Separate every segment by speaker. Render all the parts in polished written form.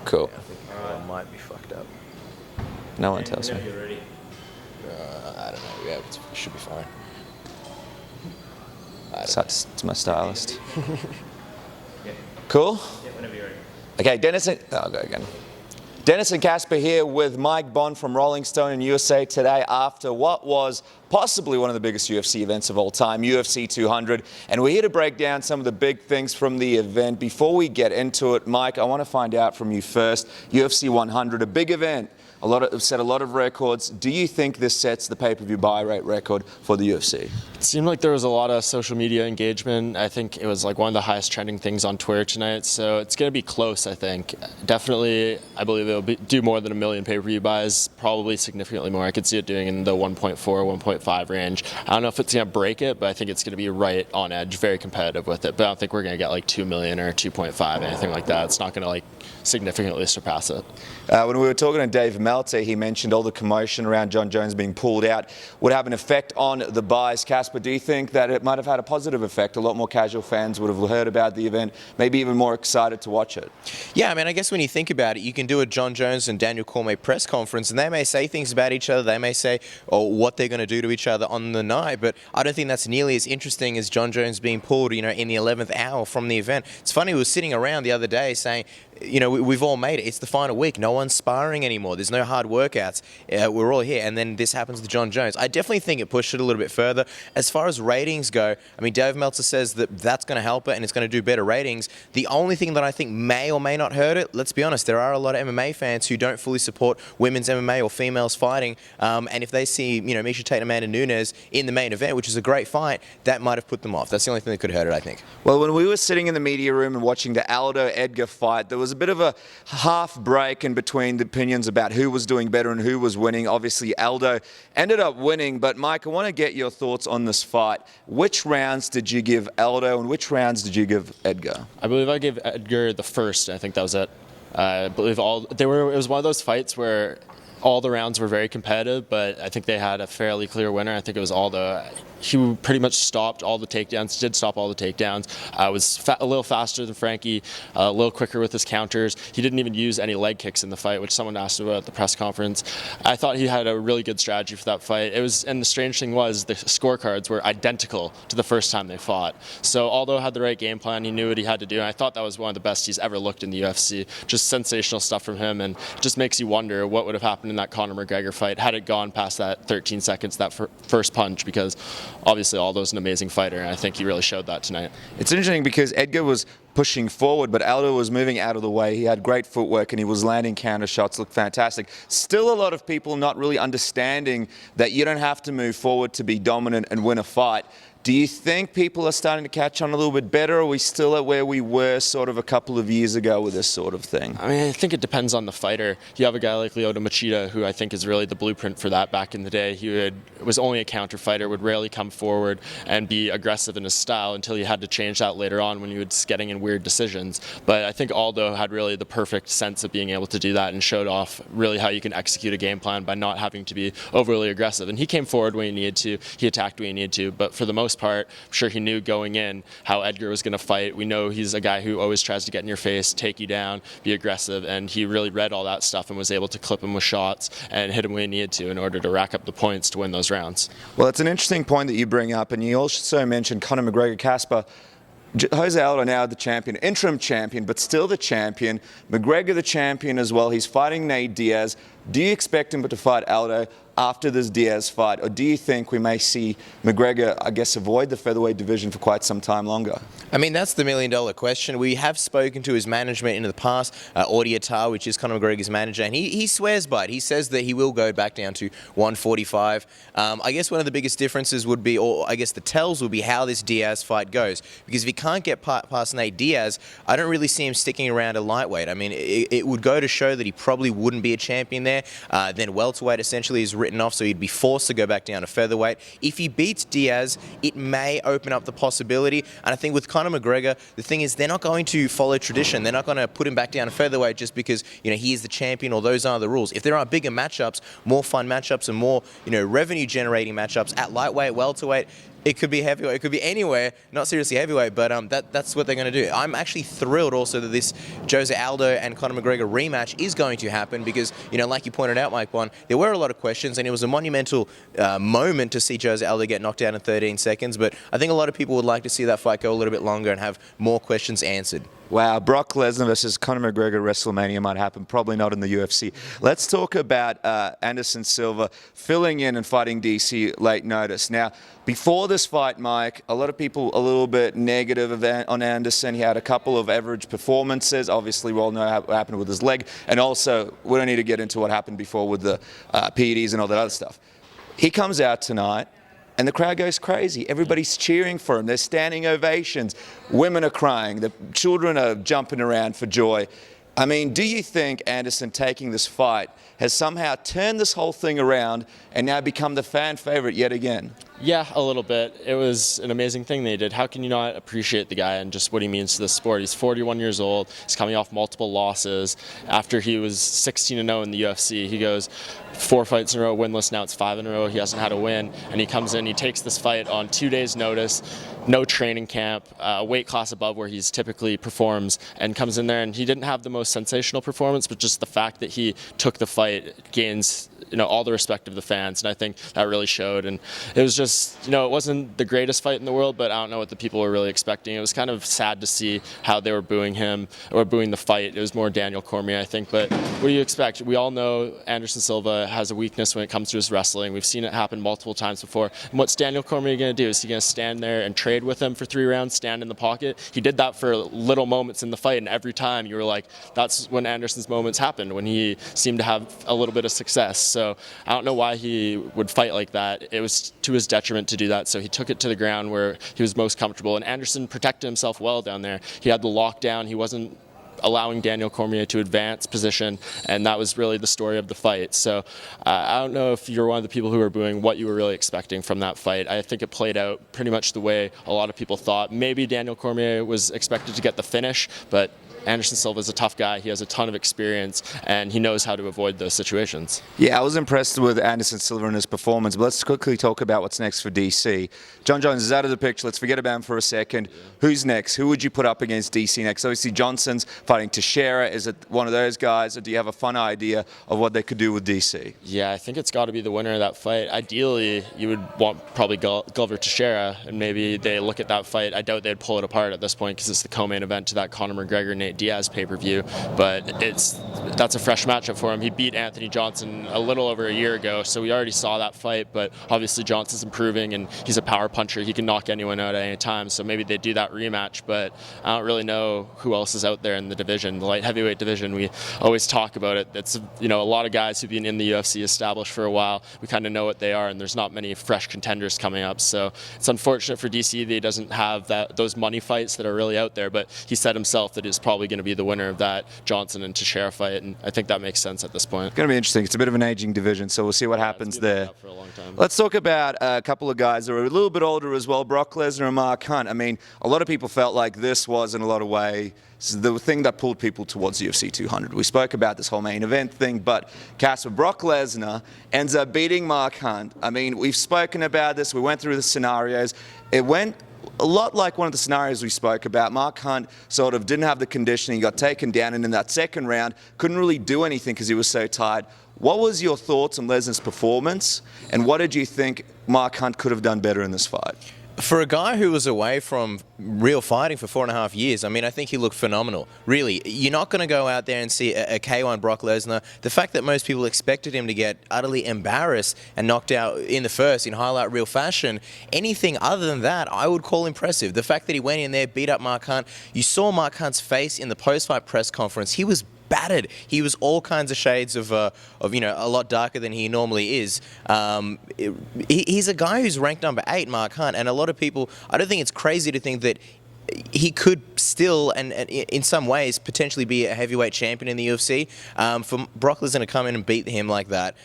Speaker 1: Cool.
Speaker 2: I might be fucked up.
Speaker 1: No one tells me.
Speaker 2: You're ready. I don't know. Yeah, it should be fine.
Speaker 1: It's my stylist. Cool?
Speaker 2: Yeah, whenever you're ready.
Speaker 1: Okay, I'll go again. Denis and Kacper here with Mike Bohn from Rolling Stone in USA Today after what was possibly one of the biggest UFC events of all time, UFC 200. And we're here to break down some of the big things from the event. Before we get into it, Mike, I want to find out from you first. UFC 100, a big event. Set a lot of records. Do you think this sets the pay-per-view buy rate record for the UFC?
Speaker 3: It seemed like there was a lot of social media engagement. I think it was like one of the highest trending things on Twitter tonight. So it's going to be close, I think. Definitely, I believe it'll do more than 1 million pay-per-view buys, probably significantly more. I could see it doing in the 1.4, 1.5 range. I don't know if it's going to break it, but I think it's going to be right on edge, very competitive with it. But I don't think we're going to get like 2 million or 2.5, anything like that. It's not going to like significantly surpass it.
Speaker 1: When we were talking to Dave Meltzer, he mentioned all the commotion around Jon Jones being pulled out would have an effect on the buys. Kacper, do you think that it might have had a positive effect? A lot more casual fans would have heard about the event, maybe even more excited to watch it.
Speaker 2: Yeah, I mean, I guess when you think about it, you can do a Jon Jones and Daniel Cormier press conference, and they may say things about each other. They may say what they're going to do to each other on the night, but I don't think that's nearly as interesting as Jon Jones being pulled, in the 11th hour from the event. It's funny, we were sitting around the other day saying, we've all made it. It's the final week. No one's sparring anymore. There's no hard workouts. We're all here. And then this happens to Jon Jones. I definitely think it pushed it a little bit further. As far as ratings go, I mean, Dave Meltzer says that that's going to help it and it's going to do better ratings. The only thing that I think may or may not hurt it, let's be honest, there are a lot of MMA fans who don't fully support women's MMA or females fighting. And if they see, Miesha Tate and Amanda Nunez in the main event, which is a great fight, that might have put them off. That's the only thing that could hurt it, I think.
Speaker 1: Well, when we were sitting in the media room and watching the Aldo Edgar fight, there was a bit of a half break in between the opinions about who was doing better and who was winning. Obviously, Aldo ended up winning, but Mike, I want to get your thoughts on this fight. Which rounds did you give Aldo and which rounds did you give Edgar?
Speaker 3: I believe I gave Edgar the first. I think that was it. I believe it was one of those fights where all the rounds were very competitive, but I think they had a fairly clear winner. I think it was Aldo. He pretty much stopped all the takedowns, did stop all the takedowns. Was a little faster than Frankie, a little quicker with his counters. He didn't even use any leg kicks in the fight, which someone asked about at the press conference. I thought he had a really good strategy for that fight. And the strange thing was the scorecards were identical to the first time they fought. So Aldo had the right game plan. He knew what he had to do, and I thought that was one of the best he's ever looked in the UFC. Just sensational stuff from him, and just makes you wonder what would have happened in that Conor McGregor fight had it gone past that 13 seconds, that first punch, because obviously Aldo's an amazing fighter, and I think he really showed that tonight.
Speaker 1: It's interesting because Edgar was pushing forward, but Aldo was moving out of the way. He had great footwork and he was landing counter shots, looked fantastic. Still a lot of people not really understanding that you don't have to move forward to be dominant and win a fight. Do you think people are starting to catch on a little bit better, or are we still at where we were sort of a couple of years ago with this sort of thing?
Speaker 3: I mean, I think it depends on the fighter. You have a guy like Lyoto Machida, who I think is really the blueprint for that back in the day. He was only a counter fighter, would rarely come forward and be aggressive in his style until he had to change that later on when he was getting in weird decisions. But I think Aldo had really the perfect sense of being able to do that and showed off really how you can execute a game plan by not having to be overly aggressive. And he came forward when he needed to. He attacked when he needed to. But for the most part, I'm sure he knew going in how Edgar was going to fight. We know he's a guy who always tries to get in your face, take you down, be aggressive, and he really read all that stuff and was able to clip him with shots and hit him when he needed to in order to rack up the points to win those rounds.
Speaker 1: Well, it's an interesting point that you bring up, and you also mentioned Conor McGregor. Kacper, Jose Aldo now the champion, interim champion, but still the champion. McGregor the champion as well. He's fighting Nate Diaz. Do you expect him to fight Aldo after this Diaz fight, or do you think we may see McGregor, I guess, avoid the featherweight division for quite some time longer?
Speaker 2: I mean, that's the million-dollar question. We have spoken to his management in the past, Audi Attar, which is Conor McGregor's manager, and he swears by it. He says that he will go back down to 145. I guess one of the biggest differences would be, or I guess the tells would be how this Diaz fight goes. Because if he can't get past Nate Diaz, I don't really see him sticking around a lightweight. I mean, it would go to show that he probably wouldn't be a champion there. Then welterweight essentially is written off, so he'd be forced to go back down to featherweight. If he beats Diaz, it may open up the possibility. And I think with Conor McGregor, the thing is they're not going to follow tradition. They're not going to put him back down to featherweight just because he is the champion or those are the rules. If there are bigger matchups, more fun matchups, and more revenue generating matchups at lightweight, welterweight, It could be heavyweight. It could be anywhere. Not seriously heavyweight, but that's what they're going to do. I'm actually thrilled also that this Jose Aldo and Conor McGregor rematch is going to happen because, like you pointed out, Mike Bohn, there were a lot of questions, and it was a monumental moment to see Jose Aldo get knocked out in 13 seconds. But I think a lot of people would like to see that fight go a little bit longer and have more questions answered.
Speaker 1: Wow, Brock Lesnar versus Conor McGregor WrestleMania might happen, probably not in the UFC. Let's talk about Anderson Silva filling in and fighting DC late notice. Now, before this fight, Mike, a lot of people a little bit negative on Anderson. He had a couple of average performances. Obviously, we all know what happened with his leg. And also, we don't need to get into what happened before with the PEDs and all that other stuff. He comes out tonight, and the crowd goes crazy. Everybody's cheering for him. There's standing ovations. Women are crying. The children are jumping around for joy. I mean, do you think Anderson taking this fight has somehow turned this whole thing around and now become the fan favorite yet again?
Speaker 3: Yeah, a little bit. It was an amazing thing they did. How can you not appreciate the guy and just what he means to the sport? He's 41 years old. He's coming off multiple losses. After he was 16-0 in the UFC, he goes 4 fights in a row, winless. Now it's 5 in a row. He hasn't had a win. And he comes in, he takes this fight on 2 days' notice, no training camp, a weight class above where he's typically performs, and comes in there. And he didn't have the most sensational performance, but just the fact that he took the fight gains all the respect of the fans, and I think that really showed. And it was just, it wasn't the greatest fight in the world, but I don't know what the people were really expecting. It was kind of sad to see how they were booing him or booing the fight. It was more Daniel Cormier, I think. But what do you expect? We all know Anderson Silva has a weakness when it comes to his wrestling. We've seen it happen multiple times before. And what's Daniel Cormier going to do? Is he going to stand there and trade with him for 3 rounds, stand in the pocket? He did that for little moments in the fight, and every time you were like, that's when Anderson's moments happened, when he seemed to have a little bit of success. So I don't know why he would fight like that. It was to his detriment to do that, so he took it to the ground where he was most comfortable. And Anderson protected himself well down there. He had the lockdown. He wasn't allowing Daniel Cormier to advance position, and that was really the story of the fight. So I don't know if you're one of the people who were booing what you were really expecting from that fight. I think it played out pretty much the way a lot of people thought. Maybe Daniel Cormier was expected to get the finish, but Anderson Silva is a tough guy. He has a ton of experience, and he knows how to avoid those situations.
Speaker 1: Yeah, I was impressed with Anderson Silva and his performance, but let's quickly talk about what's next for DC. John Jones is out of the picture. Let's forget about him for a second. Who's next? Who would you put up against DC next? Obviously, Johnson's fighting Teixeira. Is it one of those guys, or do you have a fun idea of what they could do with DC?
Speaker 3: Yeah, I think it's got to be the winner of that fight. Ideally, you would want probably Glover Teixeira, and maybe they look at that fight. I doubt they'd pull it apart at this point because it's the co-main event to that Conor McGregor-Nate Diaz pay-per-view, but that's a fresh matchup for him. He beat Anthony Johnson a little over a year ago, so we already saw that fight, but obviously Johnson's improving, and he's a power puncher. He can knock anyone out at any time, so maybe they do that rematch, but I don't really know who else is out there in the division. The light heavyweight division, we always talk about it. It's a lot of guys who've been in the UFC established for a while. We kind of know what they are, and there's not many fresh contenders coming up, so it's unfortunate for DC that he doesn't have those money fights that are really out there, but he said himself that he's probably going to be the winner of that Johnson and Teixeira fight, and I think that makes sense at this point.
Speaker 1: It's going to be interesting. It's a bit of an aging division, so we'll see what happens there.
Speaker 3: For a long time.
Speaker 1: Let's talk about a couple of guys that are a little bit older as well, Brock Lesnar and Mark Hunt. I mean, a lot of people felt like this was, in a lot of ways, the thing that pulled people towards UFC 200. We spoke about this whole main event thing, but Kacper, Brock Lesnar ends up beating Mark Hunt. I mean, we've spoken about this. We went through the scenarios. It went a lot like one of the scenarios we spoke about. Mark Hunt sort of didn't have the conditioning, got taken down, and in that second round, couldn't really do anything because he was so tired. What was your thoughts on Lesnar's performance, and what did you think Mark Hunt could have done better in this fight?
Speaker 2: For a guy who was away from real fighting for 4.5 years, I mean, I think he looked phenomenal. Really, you're not going to go out there and see a K1 Brock Lesnar. The fact that most people expected him to get utterly embarrassed and knocked out in the first in highlight reel fashion, anything other than that, I would call impressive. The fact that he went in there, beat up Mark Hunt, you saw Mark Hunt's face in the post-fight press conference. He was battered. He was all kinds of shades of a lot darker than he normally is. He's a guy who's ranked number 8, Mark Hunt, and a lot of people, I don't think it's crazy to think that he could still, and in some ways, potentially be a heavyweight champion in the UFC. For Brock Lesnar to come in and beat him like that,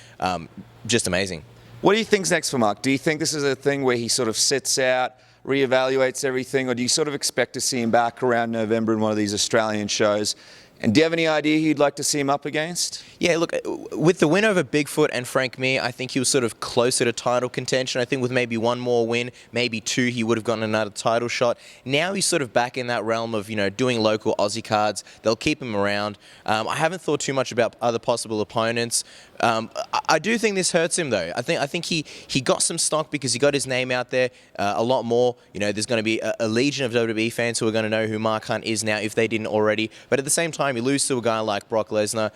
Speaker 2: just amazing.
Speaker 1: What do you think's next for Mark? Do you think this is a thing where he sort of sits out, reevaluates everything, or do you sort of expect to see him back around November in one of these Australian shows And do you have any idea who you'd like to see him up against?
Speaker 2: Yeah, look, with the win over Bigfoot and Frank Mir, I think he was sort of closer to title contention. I think with maybe one more win, maybe two, he would have gotten another title shot. Now he's sort of back in that realm of, doing local Aussie cards. They'll keep him around. I haven't thought too much about other possible opponents. I do think this hurts him, though. I think he got some stock because he got his name out there a lot more. There's going to be a legion of WWE fans who are going to know who Mark Hunt is now if they didn't already. But at the same time, you lose to a guy like Brock Lesnar,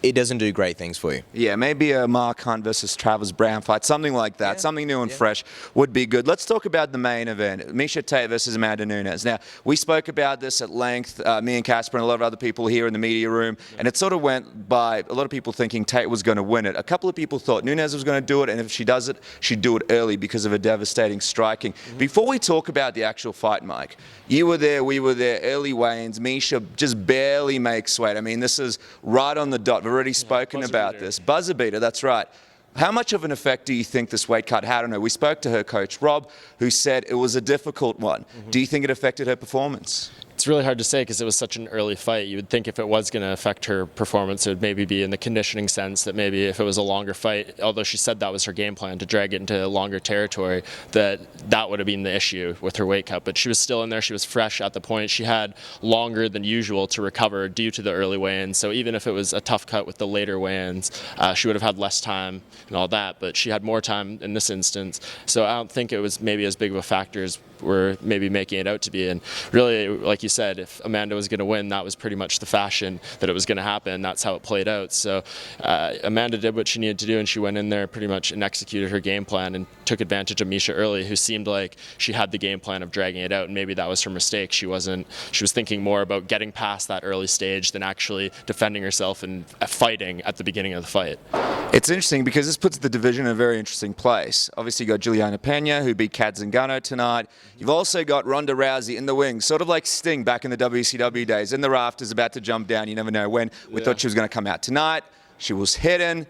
Speaker 2: it doesn't do great things for you.
Speaker 1: Yeah, maybe a Mark Hunt versus Travis Brown fight, something like that, something new and fresh would be good. Let's talk about the main event, Miesha Tate versus Amanda Nunez. Now, we spoke about this at length, me and Kacper and a lot of other people here in the media room, and it sort of went by a lot of people thinking Tate was going to win it. A couple of people thought Nunez was going to do it, and if she does it, she'd do it early because of her devastating striking. Before we talk about the actual fight, Mike, you were there, we were there, early weigh-ins. Miesha just barely makes weight. I mean, this is right on the dot. We've already spoken about this. Buzzer beater, that's right. How much of an effect do you think this weight cut had on her? We spoke to her coach, Rob, who said it was a difficult one. Do you think it affected her performance?
Speaker 3: It's really hard to say because it was such an early fight. You would think if it was going to affect her performance, it would maybe be in the conditioning sense, that maybe if it was a longer fight, although she said that was her game plan, to drag it into longer territory, that would have been the issue with her weight cut. But she was still in there. She was fresh at the point. She had longer than usual to recover due to the early weigh-ins. So even if it was a tough cut with the later weigh-ins, she would have had less time and all that. But she had more time in this instance. So I don't think it was maybe as big of a factor as we're maybe making it out to be. And really, like you said, if Amanda was going to win, that was pretty much the fashion that it was going to happen. That's how it played out. So Amanda did what she needed to do, and she went in there pretty much and executed her game plan and took advantage of Miesha early, who seemed like she had the game plan of dragging it out, and maybe that was her mistake. She was thinking more about getting past that early stage than actually defending herself and fighting at the beginning of the fight.
Speaker 1: It's interesting because this puts the division in a very interesting place. Obviously, you got Juliana Pena, who beat Kat Zingano tonight. You've also got Ronda Rousey in the wings, sort of like Sting back in the WCW days, in the rafters, about to jump down. You never know when. We thought she was going to come out tonight. She was hidden.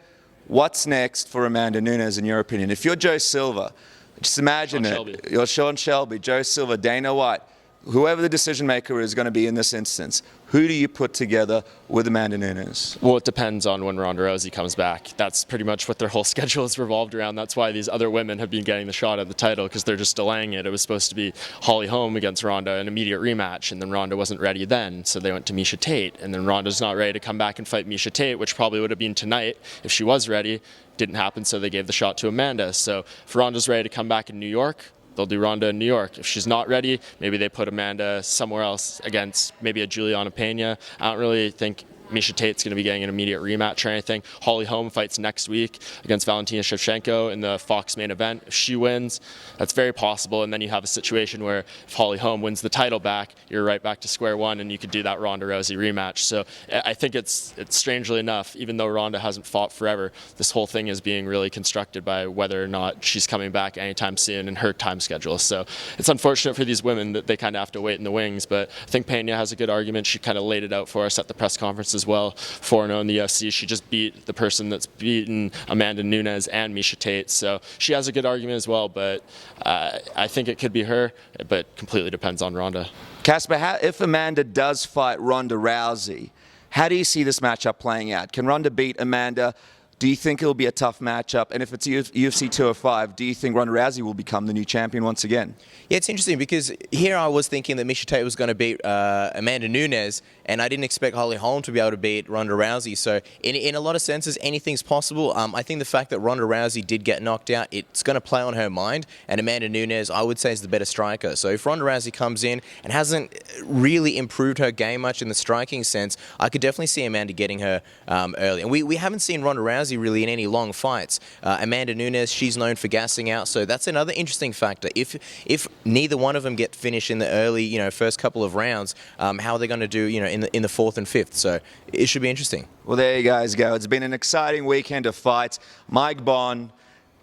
Speaker 1: What's next for Amanda Nunez, in your opinion? If you're Joe Silva, just imagine it. You're Sean Shelby, Joe Silva, Dana White, whoever the decision maker is going to be in this instance. Who do you put together with Amanda Nunez?
Speaker 3: Well, it depends on when Ronda Rousey comes back. That's pretty much what their whole schedule is revolved around. That's why these other women have been getting the shot at the title, because they're just delaying it. It was supposed to be Holly Holm against Ronda, an immediate rematch, and then Ronda wasn't ready then, so they went to Miesha Tate, and then Ronda's not ready to come back and fight Miesha Tate, which probably would have been tonight if she was ready. Didn't happen, so they gave the shot to Amanda. So if Ronda's ready to come back in New York, they'll do Ronda in New York. If she's not ready, maybe they put Amanda somewhere else against maybe a Juliana Pena. I don't really think Miesha Tate's going to be getting an immediate rematch or anything. Holly Holm fights next week against Valentina Shevchenko in the Fox main event. If she wins, that's very possible. And then you have a situation where if Holly Holm wins the title back, you're right back to square one, and you could do that Ronda Rousey rematch. So I think it's strangely enough, even though Ronda hasn't fought forever, this whole thing is being really constructed by whether or not she's coming back anytime soon in her time schedule. So it's unfortunate for these women that they kind of have to wait in the wings. But I think Pena has a good argument. She kind of laid it out for us at the press conference as well. 4-0 in the UFC. She just beat the person that's beaten Amanda Nunez and Miesha Tate. So she has a good argument as well, but I think it could be her, but completely depends on Ronda.
Speaker 1: Kacper, if Amanda does fight Ronda Rousey, how do you see this matchup playing out? Can Ronda beat Amanda? Do you think it'll be a tough matchup? And if it's UFC 205, do you think Ronda Rousey will become the new champion once again?
Speaker 2: Yeah, it's interesting because here I was thinking that Miesha Tate was going to beat Amanda Nunez, and I didn't expect Holly Holm to be able to beat Ronda Rousey. So in a lot of senses, anything's possible. I think the fact that Ronda Rousey did get knocked out, it's going to play on her mind. And Amanda Nunez, I would say, is the better striker. So if Ronda Rousey comes in and hasn't really improved her game much in the striking sense, I could definitely see Amanda getting her early. And we haven't seen Ronda Rousey really in any long fights. Amanda Nunez, she's known for gassing out, so that's another interesting factor. If neither one of them get finished in the early, first couple of rounds, how are they going to do, in the fourth and fifth? So it should be interesting.
Speaker 1: Well, there you guys go. It's been an exciting weekend of fights. Mike Bohn,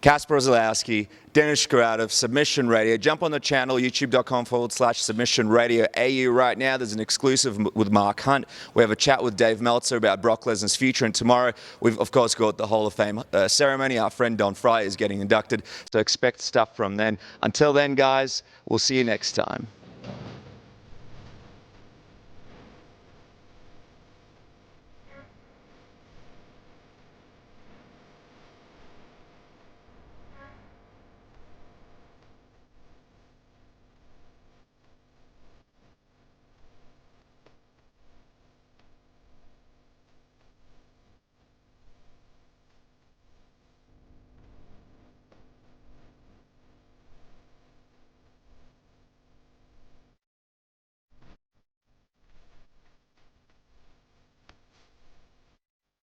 Speaker 1: Kacper Rosolowski, Denis Shkuratov, Submission Radio. Jump on the channel, youtube.com/Submission Radio AU right now. There's an exclusive with Mark Hunt. We have a chat with Dave Meltzer about Brock Lesnar's future. And tomorrow, we've, of course, got the Hall of Fame ceremony. Our friend Don Fry is getting inducted. So expect stuff from then. Until then, guys, we'll see you next time.